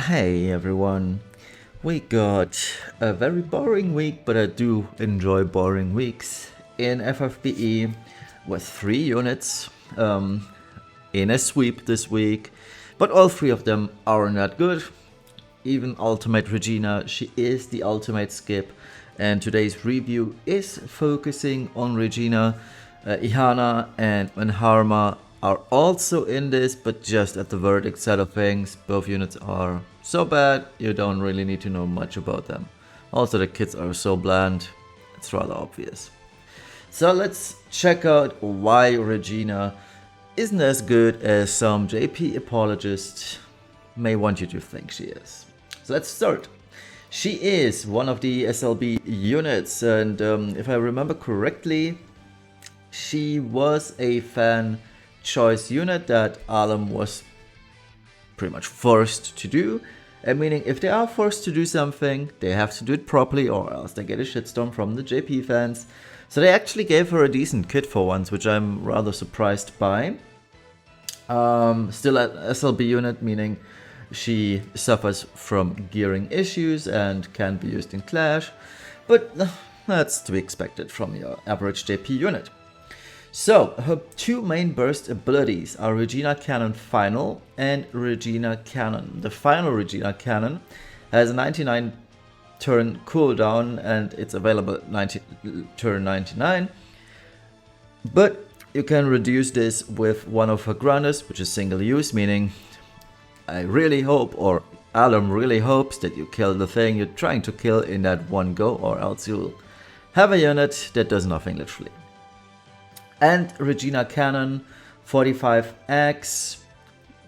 Hey everyone, we got a very boring week, but I do enjoy boring weeks in FFBE with 3 units in a sweep this week, but all 3 of them are not good. Even Ultimate Regina, she is the ultimate skip, and today's review is focusing on Regina. Ihana and Vanharma are also in this, but just at the verdict side of things. Both units are so bad, you don't really need to know much about them. Also, the kits are so bland, it's rather obvious. So let's check out why Regina isn't as good as some JP apologists may want you to think she is. So let's start. She is one of the SLB units, and if I remember correctly, she was a fan choice unit that Alum was pretty much forced to do. Meaning, if they are forced to do something, they have to do it properly, or else they get a shitstorm from the JP fans. So they actually gave her a decent kit for once, which I'm rather surprised by. Still an SLB unit, meaning she suffers from gearing issues and can be used in Clash, but that's to be expected from your average JP unit. So, her 2 main burst abilities are Regina Cannon Final and Regina Cannon. The final Regina Cannon has a 99 turn cooldown and it's available at turn 99. But you can reduce this with one of her grounders, which is single use, meaning I really hope, or Alum really hopes, that you kill the thing you're trying to kill in that one go, or else you'll have a unit that does nothing literally. And Regina Cannon 45x,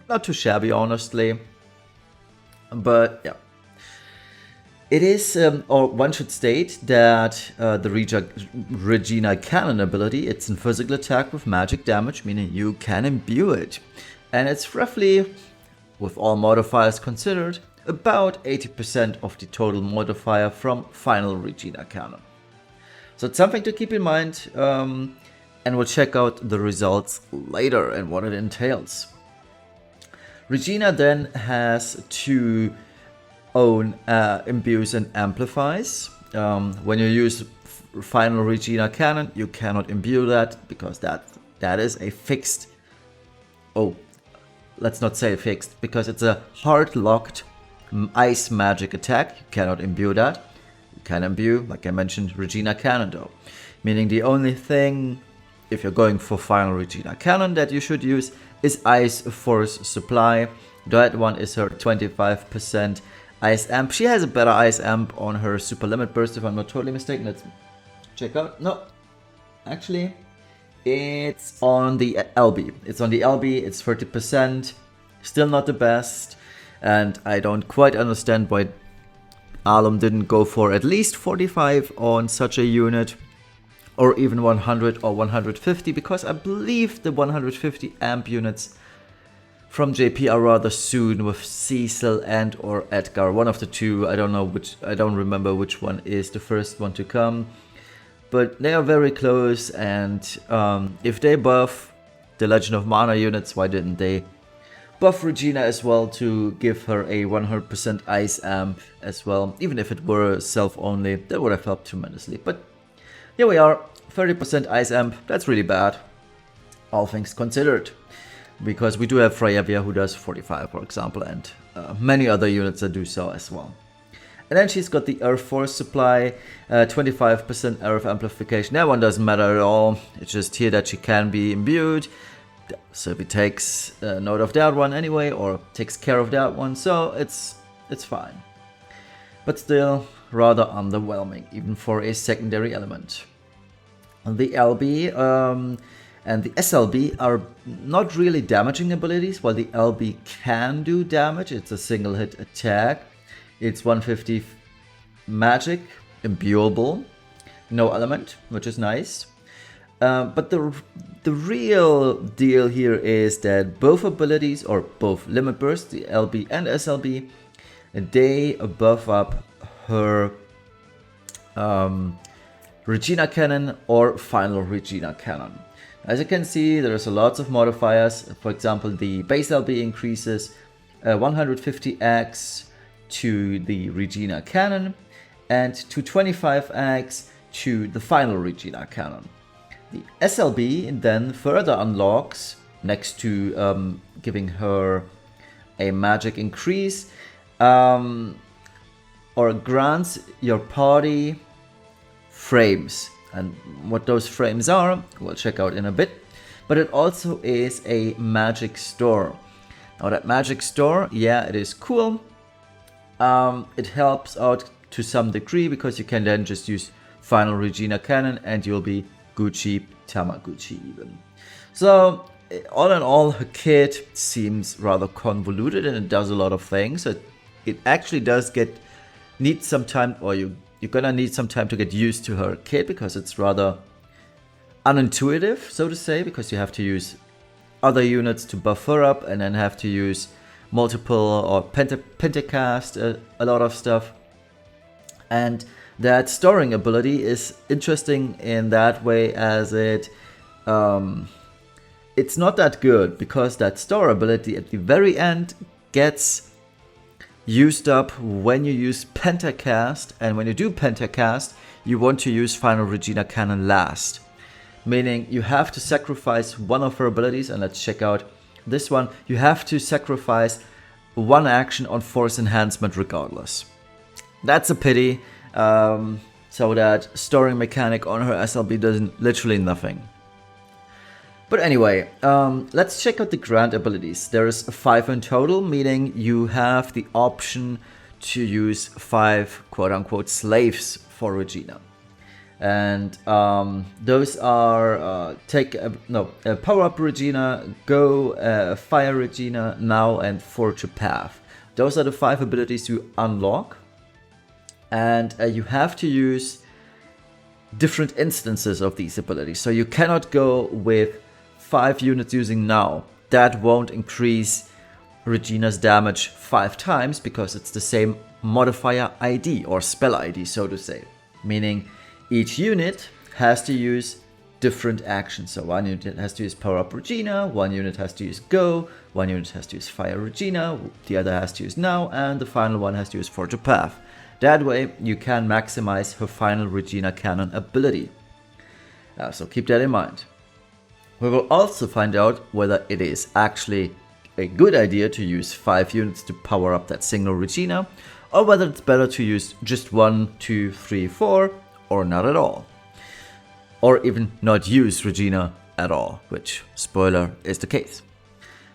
not too shabby honestly, but yeah. It is, or one should state that the Regina Cannon ability, it's a physical attack with magic damage, meaning you can imbue it. And it's roughly, with all modifiers considered, about 80% of the total modifier from final Regina Cannon. So it's something to keep in mind. And we'll check out the results later and what it entails. Regina then has to own imbues and amplifies. When you use final Regina Cannon, you cannot imbue that because that is a fixed. Oh, let's not say fixed, because it's a hard locked ice magic attack. You cannot imbue that. You can imbue, like I mentioned, Regina Cannon though, meaning the only thing, if you're going for final Regina Cannon, that you should use is Ice Force Supply. That one is her 25% Ice Amp. She has a better Ice Amp on her Super Limit Burst, if I'm not totally mistaken. Let's check out. No, actually, it's on the LB. It's on the LB, it's 30%. Still not the best. And I don't quite understand why Alum didn't go for at least 45 on such a unit, or even 100 or 150, because I believe the 150 amp units from JP are rather soon with Cecil and or Edgar. One of the two, I don't know which, I don't remember which one is the first one to come, but they are very close. And if they buff the Legend of Mana units, why didn't they buff Regina as well to give her a 100% Ice Amp as well? Even if it were self only, that would have helped tremendously. But here we are, 30% Ice Amp, that's really bad, all things considered. Because we do have Freyavia who does 45, for example, and many other units that do so as well. And then she's got the Earth Force Supply, 25% Earth Amplification. That one doesn't matter at all, it's just here that she can be imbued. So if he takes note of that one anyway, or takes care of that one, so it's fine. But still, rather underwhelming, even for a secondary element. The LB and the SLB are not really damaging abilities, while the LB can do damage. It's a single hit attack. It's 150 magic, imbuable, no element, which is nice. But the real deal here is that both abilities, or both limit bursts, the LB and SLB, they buff up her Regina Cannon or final Regina Cannon. As you can see, there's lots of modifiers. For example, the base LB increases 150x, to the Regina cannon, and 225x to the final Regina cannon. The SLB then further unlocks, next to giving her a magic increase, or grants your party frames. And what those frames are, we'll check out in a bit. But it also is a magic store. Now that magic store, yeah, it is cool. It helps out to some degree because you can then just use final Regina cannon and you'll be Gucci Tamaguchi even. So all in all, her kit seems rather convoluted and it does a lot of things. It actually does need some time, or you're gonna need some time to get used to her kit because it's rather unintuitive, so to say, because you have to use other units to buff her up and then have to use multiple or pentacast a lot of stuff. And that storing ability is interesting in that way, as it's not that good because that store ability at the very end gets used up when you use pentacast, and when you do pentacast you want to use final Regina cannon last, meaning you have to sacrifice one of her abilities. And let's check out this one. You have to sacrifice one action on force enhancement regardless. That's a pity. So that storing mechanic on her SLB does literally nothing. But anyway, let's check out the grant abilities. There's 5 in total, meaning you have the option to use 5 quote-unquote slaves for Regina. And those are Power Up Regina, Go, Fire Regina, Now, and Forge a Path. Those are the 5 abilities you unlock. And you have to use different instances of these abilities. So you cannot go with 5 units using Now. That won't increase Regina's damage 5 times because it's the same modifier ID or spell ID, so to say. Meaning each unit has to use different actions. So one unit has to use Power Up Regina, one unit has to use Go, one unit has to use Fire Regina, the other has to use Now, and the final one has to use Forge a Path. That way you can maximize her final Regina cannon ability. So keep that in mind. We will also find out whether it is actually a good idea to use 5 units to power up that single Regina, or whether it's better to use just 1, 2, 3, 4, or not at all. Or even not use Regina at all, which, spoiler, is the case.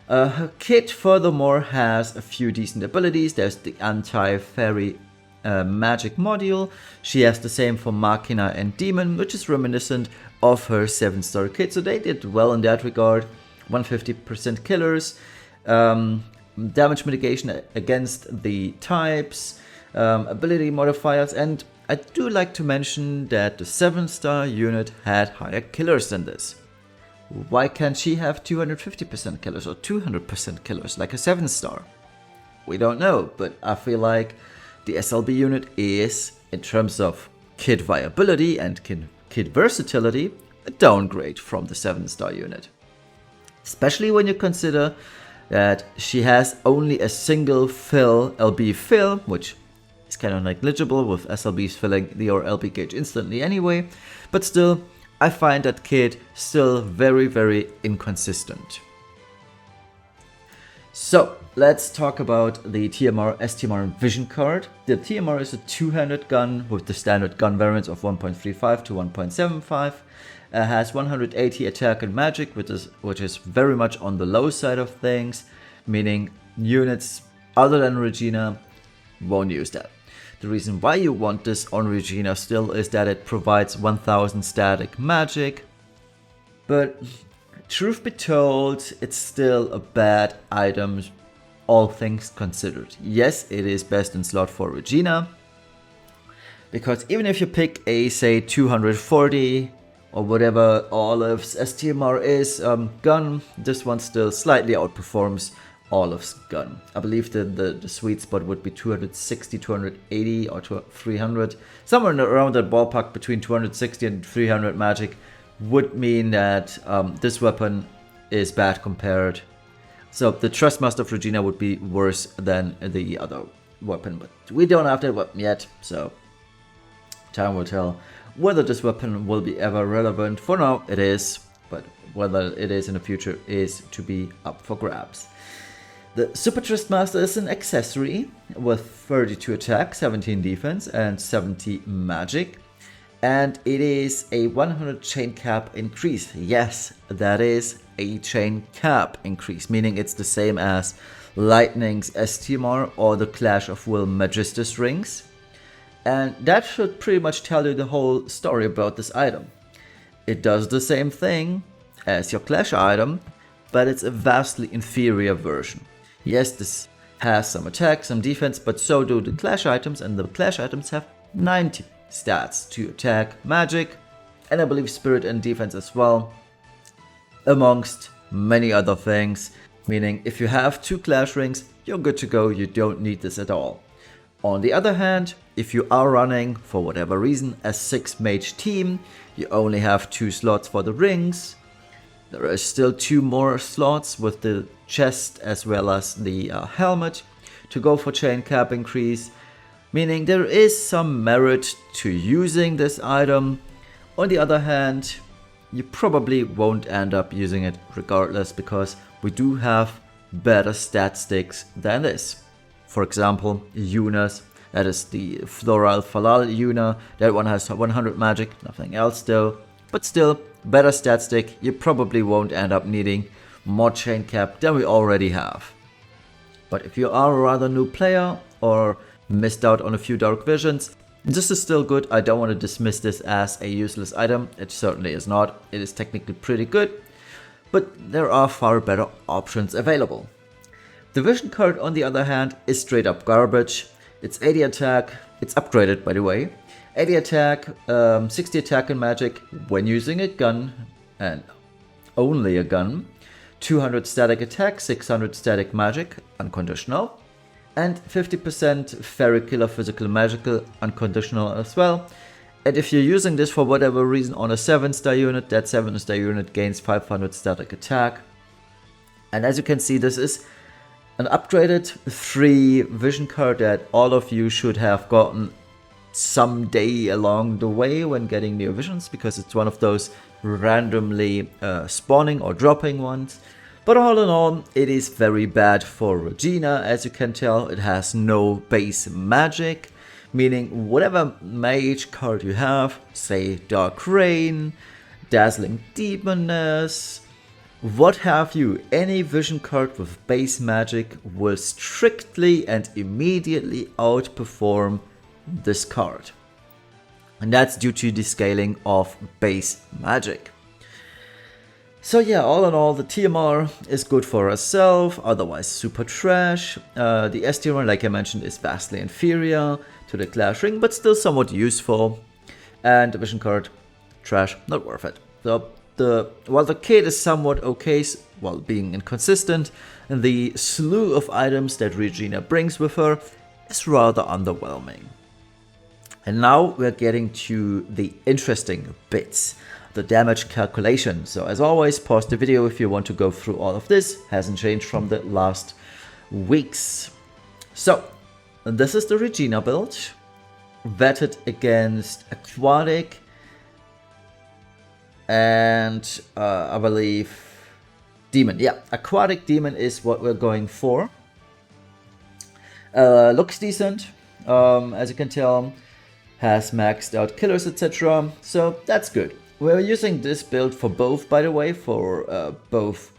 Her kit furthermore has a few decent abilities. There's the anti-fairy magic module. She has the same for Machina and Demon, which is reminiscent of her 7-star kit, so they did well in that regard. 150% killers, damage mitigation against the types, ability modifiers, and I do like to mention that the 7-star unit had higher killers than this. Why can't she have 250% killers or 200% killers like a 7-star? We don't know, but I feel like the SLB unit is, in terms of kit viability and kit versatility, a downgrade from the 7-star unit. Especially when you consider that she has only a single LB fill, which is kind of negligible with SLBs filling the LB gauge instantly anyway, but still, I find that kit still very, very inconsistent. So, let's talk about the TMR STMR Vision card. The TMR is a two-handed gun with the standard gun variance of 1.35 to 1.75. Has 180 attack and magic, which is very much on the low side of things, meaning units other than Regina won't use that. The reason why you want this on Regina still is that it provides 1000 static magic, but truth be told, it's still a bad item, all things considered. Yes, it is best in slot for Regina, because even if you pick a, say, 240 or whatever Olive's STMR is gun, this one still slightly outperforms Olive's gun. I believe the sweet spot would be 260, 280 or 300. Somewhere around that ballpark between 260 and 300 magic would mean that this weapon is bad compared. So the Trustmaster of Regina would be worse than the other weapon, but we don't have that weapon yet, so time will tell whether this weapon will be ever relevant. For now it is, but whether it is in the future is to be up for grabs. The Super Trustmaster is an accessory with 32 attack, 17 defense and 70 magic. And it is a 100 chain cap increase. Yes, that is a chain cap increase, meaning it's the same as Lightning's STMR or the Clash of Will Magistus rings. And that should pretty much tell you the whole story about this item. It does the same thing as your Clash item, but it's a vastly inferior version. Yes, this has some attack, some defense, but so do the Clash items, and the Clash items have 90 stats to attack, magic, and I believe spirit and defense as well, amongst many other things. Meaning if you have 2 Clash rings, you're good to go, you don't need this at all. On the other hand, if you are running, for whatever reason, a 6 mage team, you only have 2 slots for the rings. There are still 2 more slots with the chest as well as the helmet to go for chain cap increase, meaning there is some merit to using this item. On the other hand, you probably won't end up using it regardless, because we do have better stat sticks than this. For example, Ihana's, that is the Floral Falal Ihana, that one has 100 magic, nothing else though, but still, better stat stick, you probably won't end up needing more chain cap than we already have. But if you are a rather new player or missed out on a few dark visions, this is still good. I don't want to dismiss this as a useless item, it certainly is not. It is technically pretty good, but there are far better options available. The vision card on the other hand is straight up garbage. It's 80 attack, it's upgraded by the way. 80 attack, 60 attack and magic when using a gun, and only a gun. 200 static attack, 600 static magic, unconditional. And 50% fairy killer physical magical, unconditional as well. And if you're using this for whatever reason on a 7-star unit, that 7-star unit gains 500 static attack. And as you can see, this is an upgraded free vision card that all of you should have gotten someday along the way when getting new visions, because it's one of those randomly spawning or dropping ones. But all in all, it is very bad for Regina. As you can tell, it has no base magic, meaning whatever mage card you have, say Dark Rain, Dazzling Demoness, what have you, any vision card with base magic will strictly and immediately outperform this card. And that's due to the scaling of base magic. So yeah, all in all, the TMR is good for herself, otherwise super trash. The STMR, like I mentioned, is vastly inferior to the Clash Ring, but still somewhat useful. And the vision card, trash, not worth it. So while the kit is somewhat okay, while being inconsistent, and the slew of items that Regina brings with her is rather underwhelming. And now we're getting to the interesting bits, the damage calculation. So as always, pause the video if you want to go through all of this. Hasn't changed from the last weeks. So this is the Regina build, vetted against Aquatic and I believe Demon. Yeah, Aquatic Demon is what we're going for. Looks decent, as you can tell. Has maxed out killers, etc. So that's good. We're using this build for both, by the way, for both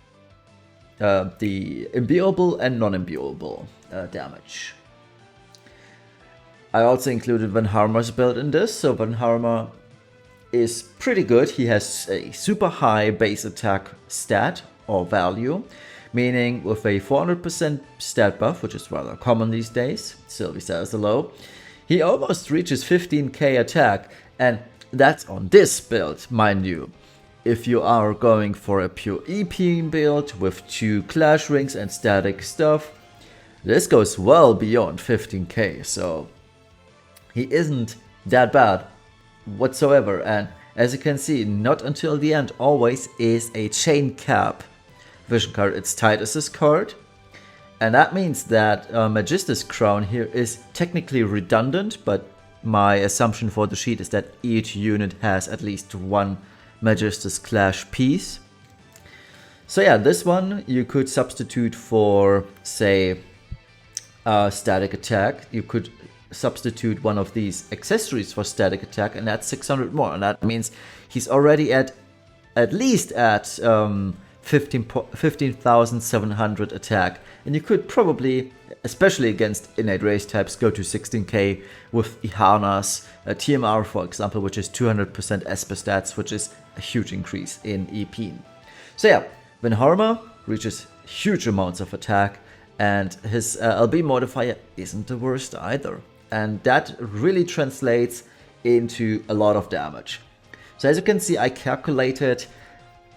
the imbuable and non-imbuable damage. I also included Vanharma's build in this, so Vanharma is pretty good. He has a super high base attack stat or value, meaning with a 400% stat buff, which is rather common these days, Sylvie says hello, he almost reaches 15k attack, and that's on this build, mind you. If you are going for a pure EP build with 2 Clash Rings and static stuff, this goes well beyond 15k, so he isn't that bad whatsoever. And as you can see, not until the end always is a chain cap vision card. It's Titus's card, And that means that Magister's Crown here is technically redundant, but my assumption for the sheet is that each unit has at least one Magister's Clash piece. So yeah, this one you could substitute for, say, static attack. You could substitute one of these accessories for static attack, and that's 600 more. And that means he's already at least at 15,700 attack. And you could probably, especially against innate race types, go to 16k with Ihana's TMR, for example, which is 200% Esper stats, which is a huge increase in EP. So yeah, Vanharma reaches huge amounts of attack, and his LB modifier isn't the worst either. And that really translates into a lot of damage. So as you can see, I calculated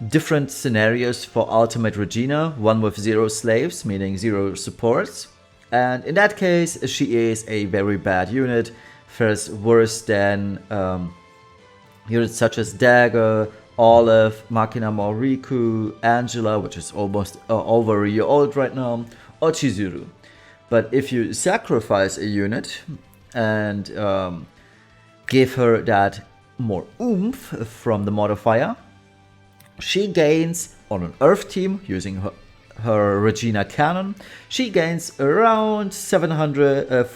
different scenarios for Ultimate Regina, one with 0 slaves, meaning 0 supports. And in that case, she is a very bad unit, fares worse than units such as Dagger, Olive, Makina Riku, Angela, which is almost over a year old right now, or Chizuru. But if you sacrifice a unit and give her that more oomph from the modifier, she gains, on an Earth team, using her Regina cannon, she gains around 700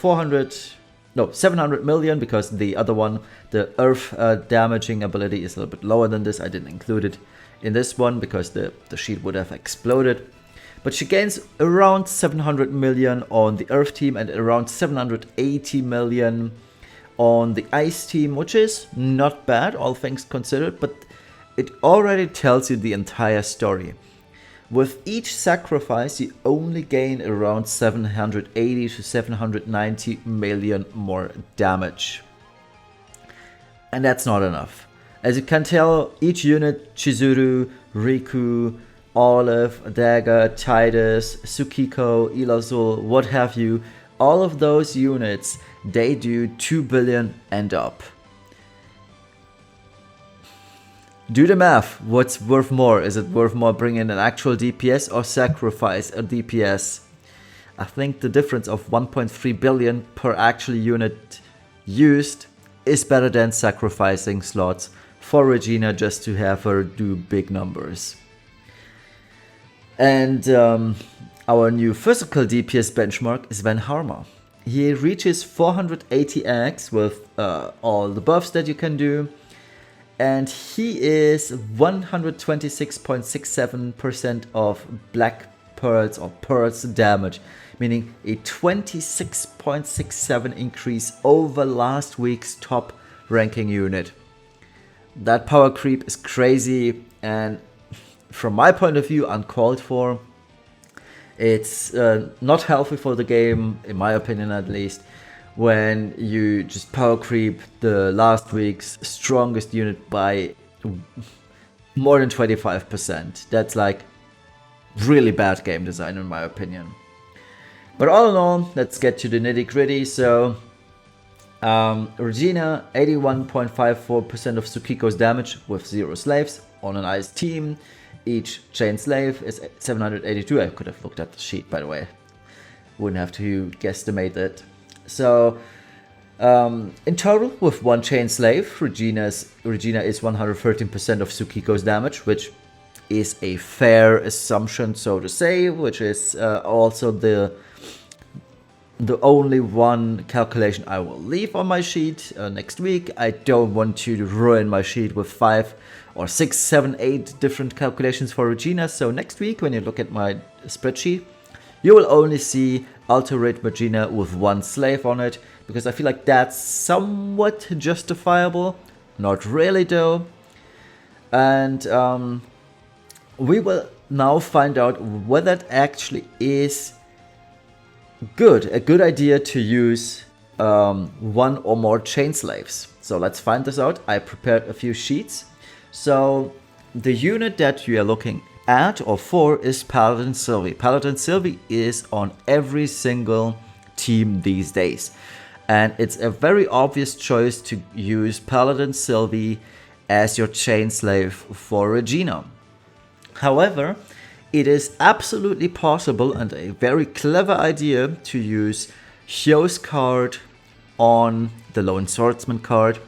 million, because the other one, the Earth damaging ability, is a little bit lower than this. I didn't include it in this one because the sheet would have exploded. But she gains around 700 million on the Earth team and around 780 million on the Ice team, which is not bad, all things considered, but it already tells you the entire story. With each sacrifice, you only gain around 780 to 790 million more damage. And that's not enough. As you can tell, each unit, Chizuru, Riku, Olive, Dagger, Titus, Tsukiko, Ilazul, what have you, all of those units, they do 2 billion and up. Do the math. What's worth more? Is it worth more bringing an actual DPS or sacrifice a DPS? I think the difference of 1.3 billion per actual unit used is better than sacrificing slots for Regina just to have her do big numbers. And our new physical DPS benchmark is Vanharma. He reaches 480x with all the buffs that you can do. And he is 126.67% of black pearls or pearls damage, meaning a 26.67 increase over last week's top ranking unit. That power creep is crazy, and from my point of view, uncalled for. It's not healthy for the game, in my opinion at least, when you just power creep the last week's strongest unit by more than 25%. That's like really bad game design in my opinion. But all in all, let's get to the nitty gritty. So Regina, 81.54% of Tsukiko's damage with 0 slaves on an ice team. Each chain slave is 782. I could have looked at the sheet, by the way. Wouldn't have to guesstimate it. So in total, with one chain slave, Regina is 113% of Tsukiko's damage, which is a fair assumption, so to say, which is also the only one calculation I will leave on my sheet next week. I don't want to ruin my sheet with 5 or 6, 7, 8 different calculations for Regina. So next week, when you look at my spreadsheet, you will only see Ultimate Regina with 1 slave on it, because I feel like that's somewhat justifiable. Not really though. And we will now find out whether it actually is a good idea to use 1 or more chain slaves. So let's find this out. I prepared a few sheets. So the unit that you are looking at or for is Paladin Sylvie. Paladin Sylvie is on every single team these days. And it's a very obvious choice to use Paladin Sylvie as your chain slave for Regina. However, it is absolutely possible and a very clever idea to use Heey's card on the Lone Swordsman card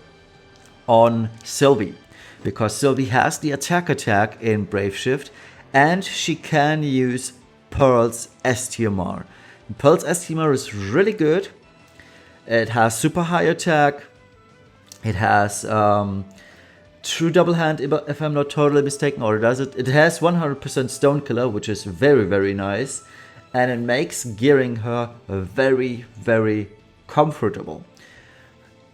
on Sylvie, because Sylvie has the attack in Brave Shift, and she can use Pearl's STMR. Pearl's STMR is really good. It has super high attack. It has true double hand, if I'm not totally mistaken, or does it? It has 100% Stone Killer, which is very, very nice. And it makes gearing her very, very comfortable.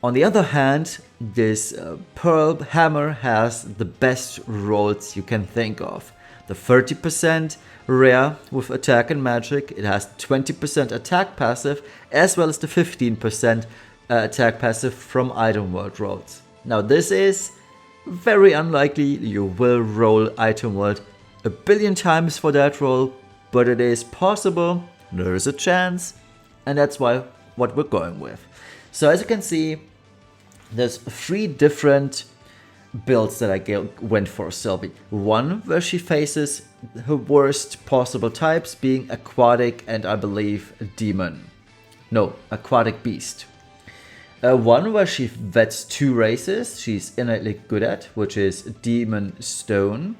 On the other hand, this Pearl Hammer has the best rolls you can think of. The 30% rare with attack and magic. It has 20% attack passive, as well as the 15% attack passive from item world rolls. Now this is very unlikely you will roll item world a billion times for that roll, but it is possible, there is a chance, and that's what we're going with. So as you can see, there's 3 different builds that I went for Sylvie. One where she faces her worst possible types, being aquatic and I believe demon. No, aquatic beast. One where she vets 2 races she's innately good at, which is demon stone.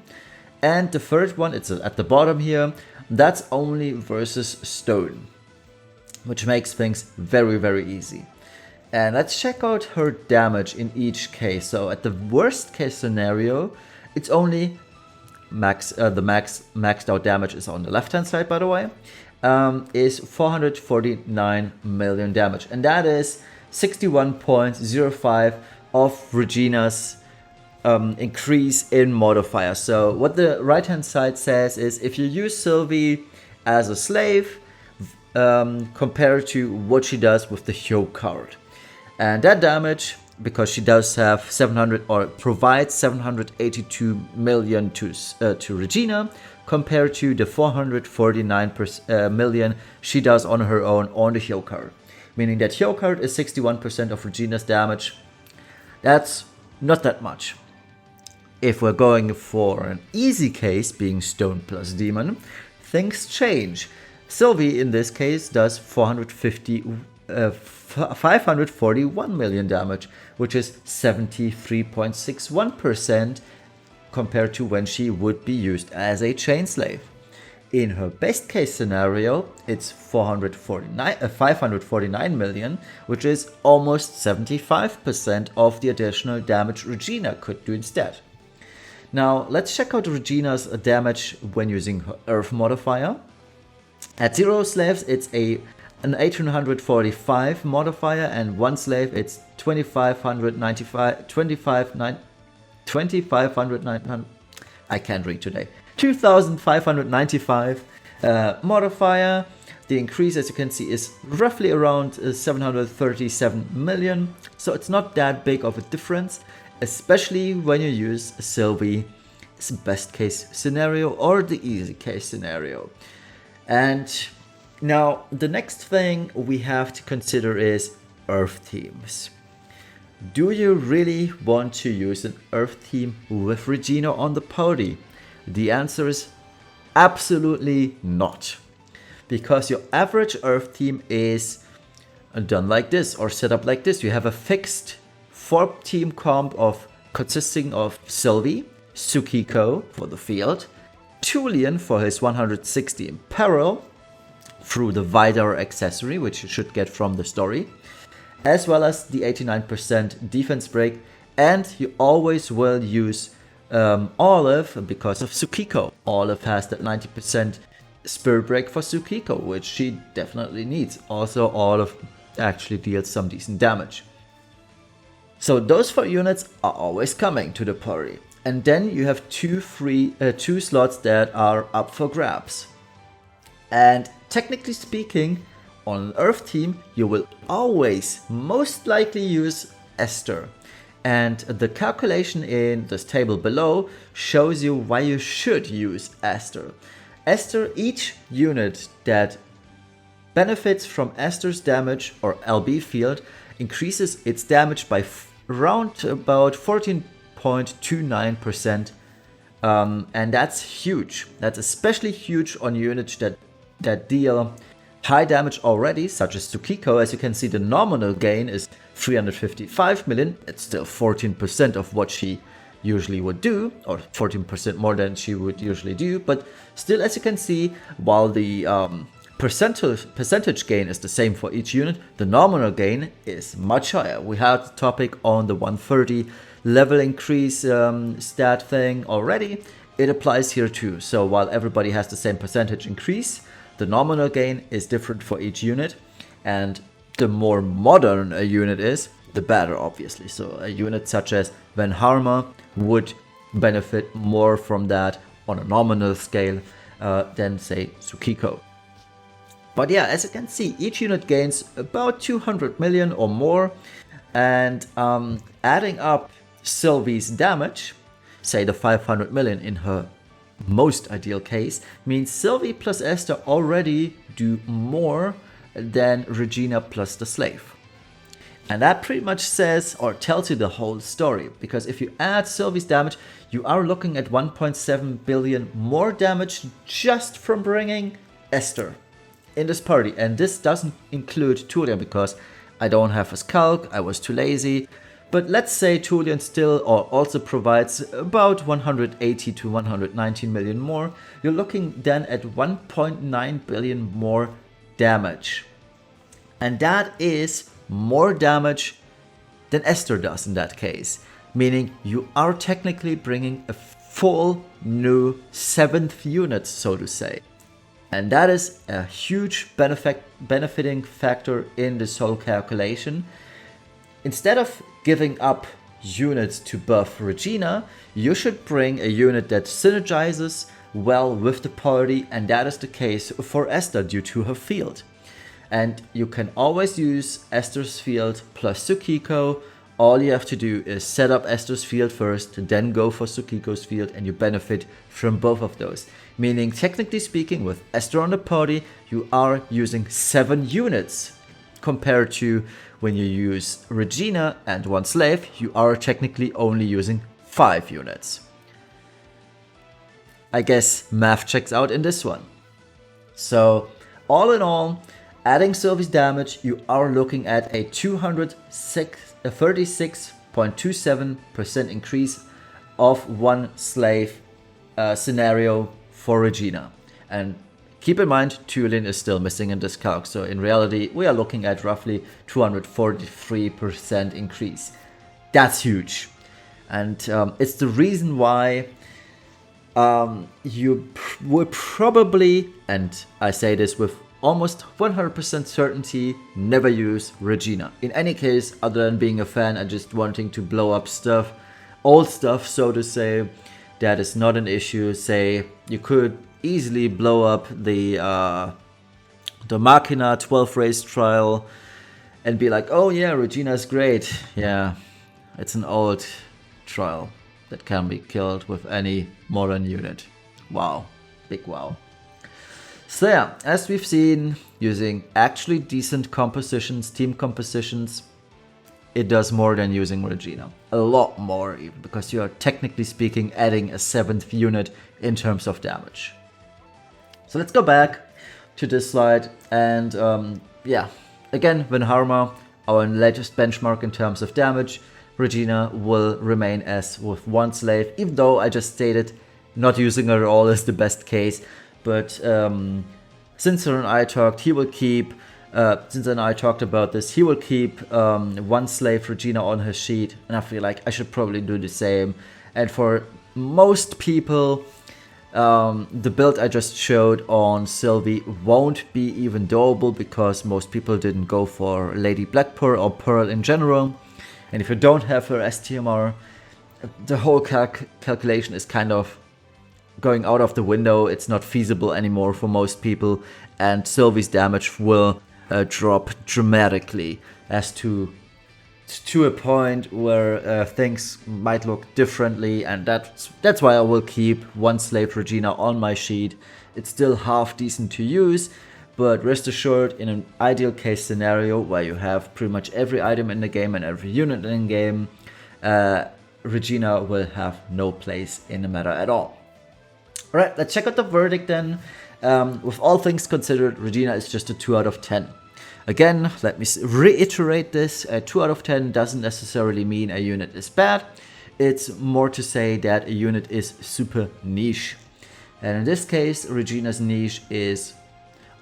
And the third one, it's at the bottom here, that's only versus stone, which makes things very, very easy. And let's check out her damage in each case. So at the worst case scenario, it's only maxed out damage is on the left hand side, by the way, is 449 million damage, and that is 61.05 of Regina's increase in modifier. So what the right hand side says is if you use Sylvie as a slave, compared to what she does with the Heey card. And that damage, because she does have 700 or provides 782 million to Regina, compared to the 449 million she does on her own on the Heey card. Meaning that Heey card is 61% of Regina's damage. That's not that much. If we're going for an easy case, being Stone plus Demon, things change. Sylvie in this case does 541 million damage, which is 73.61% compared to when she would be used as a chain slave. In her best case scenario, it's 549 million, which is almost 75% of the additional damage Regina could do instead. Now, let's check out Regina's damage when using her Earth modifier. At 0 slaves, it's an 1845 modifier, and 1 slave, it's 2595. I can't read today. 2595 modifier. The increase, as you can see, is roughly around 737 million. So it's not that big of a difference, especially when you use Sylvie's best case scenario or the easy case scenario. And now the next thing we have to consider is Earth teams. Do you really want to use an Earth team with Regina on the party? The answer is absolutely not. Because your average Earth team is done like this or set up like this. You have a fixed 4-team comp consisting of Sylvie, Tsukiko for the field, Tulian for his 160 in peril through the Vidar accessory, which you should get from the story, as well as the 89% defense break, and you always will use Olive because of Tsukiko. Olive has that 90% spirit break for Tsukiko, which she definitely needs. Also, Olive actually deals some decent damage. So those 4 units are always coming to the party. And then you have two slots that are up for grabs. And technically speaking, on an Earth team, you will always most likely use Esther. And the calculation in this table below shows you why you should use Esther. Esther, each unit that benefits from Esther's damage or LB field increases its damage by around about 14.29% And that's huge. That's especially huge on units that deal high damage already, such as Tsukiko. As you can see, the nominal gain is 355 million. It's still 14% of what she usually would do, or 14% more than she would usually do. But still, as you can see, while the percentage gain is the same for each unit, the nominal gain is much higher. We had the topic on the 130 level increase stat thing already. It applies here too. So while everybody has the same percentage increase, the nominal gain is different for each unit, and the more modern a unit is, the better, obviously. So a unit such as Vanharma would benefit more from that on a nominal scale than, say, Tsukiko. But yeah, as you can see, each unit gains about 200 million or more, and adding up Sylvie's damage, say the 500 million in her most ideal case, means Sylvie plus Esther already do more than Regina plus the slave. And that pretty much says or tells you the whole story, because if you add Sylvie's damage, you are looking at 1.7 billion more damage just from bringing Esther in this party. And this doesn't include Tullian, because I don't have a Skulk, I was too lazy. But let's say Tullian still or also provides about 180 to 119 million more. You're looking then at 1.9 billion more damage. And that is more damage than Esther does in that case. Meaning you are technically bringing a full new 7th unit, so to say. And that is a huge benefiting factor in this whole calculation. Instead of giving up units to buff Regina, you should bring a unit that synergizes well with the party, and that is the case for Esther due to her field. And you can always use Esther's field plus Tsukiko. All you have to do is set up Esther's field first, then go for Tsukiko's field, and you benefit from both of those. Meaning, technically speaking, with Esther on the party, you are using 7 units. Compared to when you use Regina and 1 slave, you are technically only using 5 units. I guess math checks out in this one. So, all in all, adding Sylvie's damage, you are looking at a 236.27% increase of 1 slave scenario for Regina. And keep in mind, Tullian is still missing in this calc, so in reality, we are looking at roughly 243% increase. That's huge. And it's the reason why you will probably, and I say this with almost 100% certainty, never use Regina. In any case, other than being a fan and just wanting to blow up stuff, old stuff, so to say, that is not an issue. Say, you could easily blow up the Machina 12 race trial and be like, oh yeah, Regina's great. Yeah, it's an old trial that can be killed with any modern unit. Wow, big wow. So yeah, as we've seen, using actually decent compositions, team compositions, it does more than using Regina. A lot more even, because you are technically speaking adding a 7th unit in terms of damage. So let's go back to this slide, and yeah, again, Vanharma, our latest benchmark in terms of damage. Regina will remain as with 1 slave, even though I just stated not using her at all is the best case. But since her and I talked, he will keep, since her and I talked about this, he will keep 1 slave Regina on his sheet, and I feel like I should probably do the same. And for most people, the build I just showed on Sylvie won't be even doable, because most people didn't go for Lady Black Pearl or Pearl in general. And if you don't have her STMR, the whole calculation is kind of going out of the window. It's not feasible anymore for most people, and Sylvie's damage will drop dramatically as to a point where things might look differently, and that's why I will keep 1 slave Regina on my sheet. It's still half decent to use, but rest assured, in an ideal case scenario where you have pretty much every item in the game and every unit in the game, Regina will have no place in the meta at all. Alright, let's check out the verdict then. With all things considered, Regina is just a 2 out of 10. Again, let me reiterate this. A 2 out of 10 doesn't necessarily mean a unit is bad. It's more to say that a unit is super niche. And in this case, Regina's niche is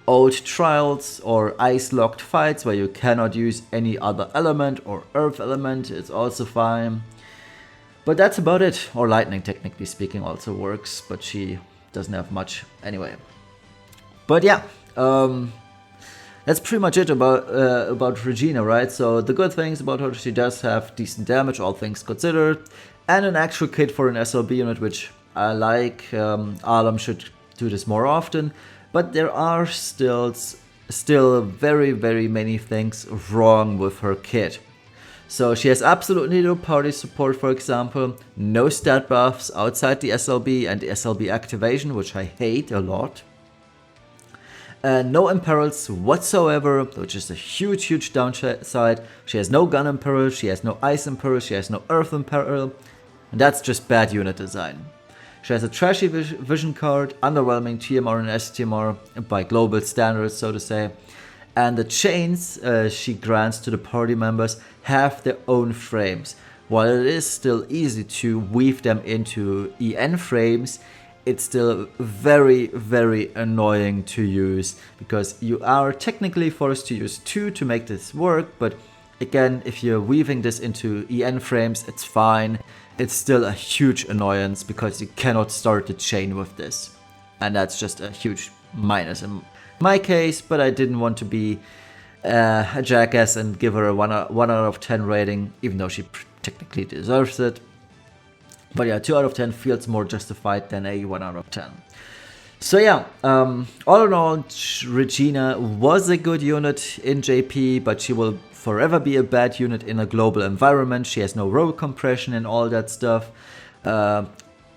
old trials or ice-locked fights where you cannot use any other element or earth element. It's also fine. But that's about it. Or lightning, technically speaking, also works, but she doesn't have much anyway. But yeah, that's pretty much it about Regina, right? So the good things about her, she does have decent damage, all things considered, and an actual kit for an SLB unit, which I like. Alam should do this more often, but there are still very, very many things wrong with her kit. So she has absolutely no party support, for example, no stat buffs outside the SLB and the SLB activation, which I hate a lot. No imperils whatsoever, which is a huge downside. She has no gun imperil, she has no ice imperil, she has no earth imperil, and that's just bad unit design. She has a trashy vision card, underwhelming TMR and STMR by global standards, so to say. And the chains she grants to the party members have their own frames. While it is still easy to weave them into EN frames, it's still very, very annoying to use, because you are technically forced to use 2 to make this work, but again, if you're weaving this into EN frames, it's fine. It's still a huge annoyance because you cannot start the chain with this. And that's just a huge minus in my case, but I didn't want to be a jackass and give her a 1 out of 10 rating, even though she technically deserves it. But yeah, 2 out of 10 feels more justified than a 1 out of 10. So yeah, all in all, Regina was a good unit in JP, but she will forever be a bad unit in a global environment. She has no roll compression and all that stuff.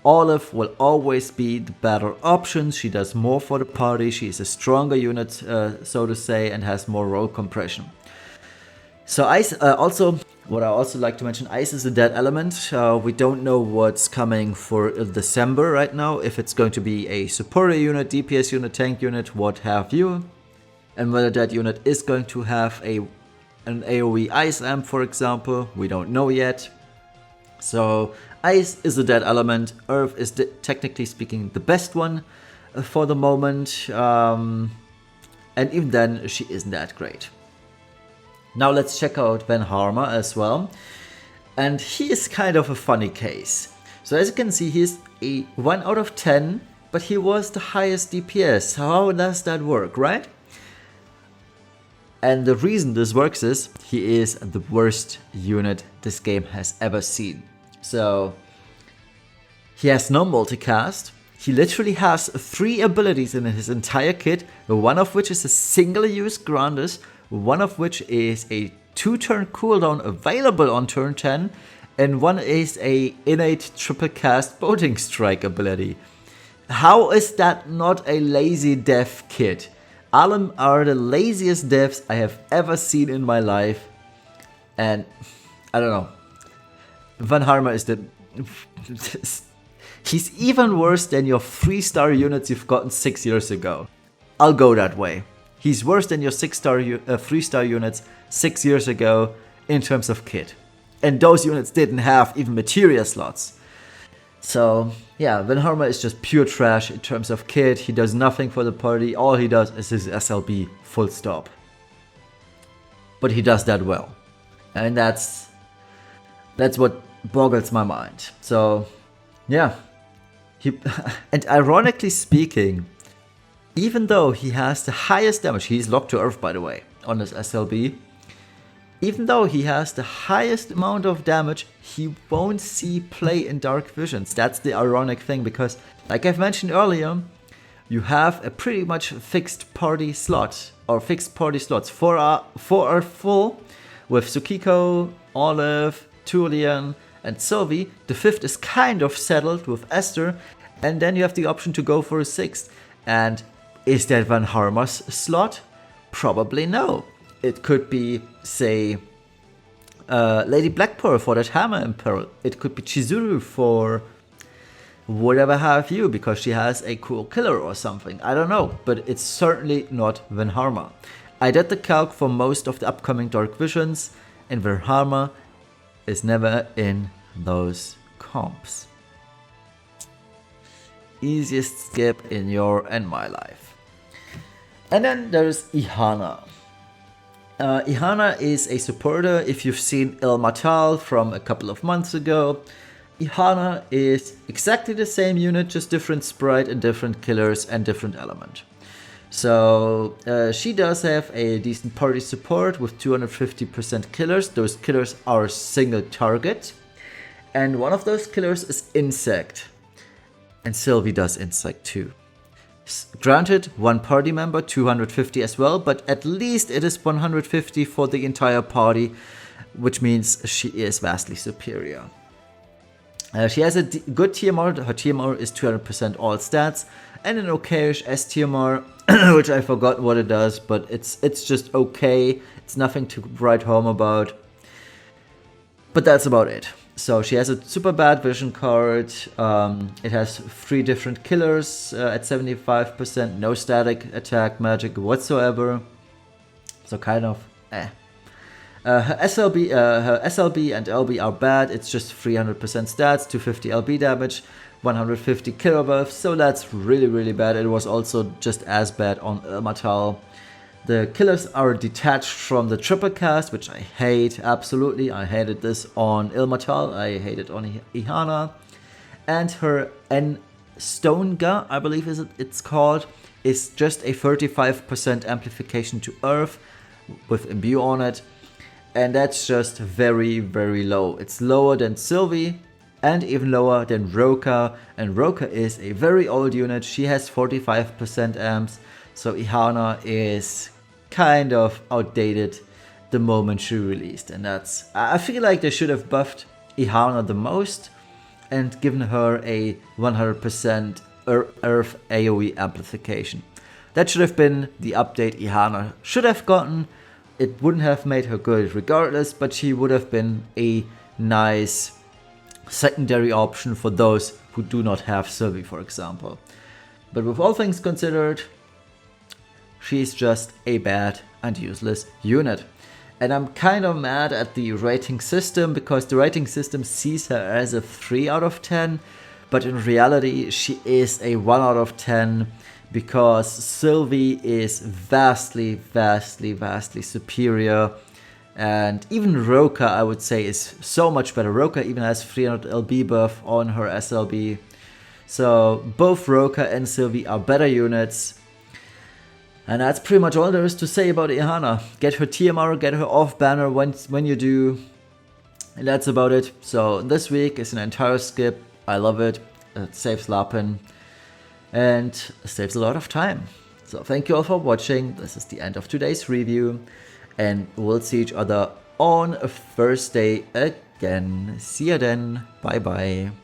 Olive will always be the better option. She does more for the party. She is a stronger unit, so to say, and has more roll compression. So Ice, what I also like to mention, Ice is a dead element. We don't know what's coming for December right now, if it's going to be a supporter unit, DPS unit, tank unit, what have you. And whether that unit is going to have an AoE Ice amp, for example, we don't know yet. So Ice is a dead element. Earth is technically speaking the best one for the moment. And even then, she isn't that great. Now let's check out Vanharma as well. And he is kind of a funny case. So as you can see, he's a 1 out of 10, but he was the highest DPS. How does that work, right? And the reason this works is he is the worst unit this game has ever seen. So he has no multicast. He literally has 3 abilities in his entire kit, one of which is a single use Grandis, one of which is a 2-turn cooldown available on turn 10, and one is a innate triple cast Boating Strike ability. How is that not a lazy dev kit? Alam are the laziest devs I have ever seen in my life, and I don't know. Vanharma is the... He's even worse than your 3-star units you've gotten 6 years ago. I'll go that way. He's worse than your 3-star units 6 years ago in terms of kit. And those units didn't have even materia slots. So yeah, Vanharma is just pure trash in terms of kit. He does nothing for the party. All he does is his SLB, full stop. But he does that well. And that's what boggles my mind. So yeah. And ironically speaking, even though he has the highest damage, he's locked to earth by the way, on his SLB. Even though he has the highest amount of damage, he won't see play in Dark Visions. That's the ironic thing, because like I've mentioned earlier, you have a pretty much fixed party slot, or fixed party slots. 4 are full with Tsukiko, Olive, Tulian, and Sylvie. The 5th is kind of settled with Esther, and then you have the option to go for a 6th. And is that Vanharma's slot? Probably no. It could be, say, Lady Black Pearl for that Hammer Imperial. It could be Chizuru for whatever have you, because she has a cool killer or something. I don't know, but it's certainly not Vanharma. I did the calc for most of the upcoming Dark Visions, and Vanharma is never in those comps. Easiest skip in your and my life. And then there's Ihana. Ihana is a supporter. If you've seen Il Matal from a couple of months ago, Ihana is exactly the same unit, just different sprite and different killers and different element. So she does have a decent party support with 250% killers. Those killers are single target. And one of those killers is Insect. And Sylvie does Insect too. Granted, one party member, 250 as well, but at least it is 150 for the entire party, which means she is vastly superior. She has a good TMR. Her TMR is 200% all stats, and an okayish STMR, which I forgot what it does, but it's just okay. It's nothing to write home about. But that's about it. So she has a super bad vision card. It has 3 different killers at 75%, no static attack magic whatsoever. So kind of eh. Her SLB and LB are bad. It's just 300% stats, 250 LB damage, 150 killer buff. So that's really bad. It was also just as bad on Il Matal. The killers are detached from the triple cast, which I hate, absolutely. I hated this on Il Matal, I hate it on Ihana. And her Stonga, I believe it's called, is just a 35% amplification to Earth with Imbue on it. And that's just very low. It's lower than Sylvie and even lower than Roka. And Roka is a very old unit. She has 45% amps. So Ihana is kind of outdated the moment she released. And that's, I feel like they should have buffed Ihana the most and given her a 100% Earth AoE amplification. That should have been the update Ihana should have gotten. It wouldn't have made her good regardless, but she would have been a nice secondary option for those who do not have Sylvie, for example. But with all things considered, she's just a bad and useless unit. And I'm kind of mad at the rating system, because the rating system sees her as a 3 out of 10, but in reality she is a 1 out of 10. Because Sylvie is vastly superior. And even Roka, I would say, is so much better. Roka even has 300 LB buff on her SLB. So both Roka and Sylvie are better units. And that's pretty much all there is to say about Ihana. Get her TMR, get her off banner when you do. And that's about it. So this week is an entire skip. I love it. It saves Lapin. And saves a lot of time. So thank you all for watching. This is the end of today's review. And we'll see each other on Thursday again. See you then. Bye bye.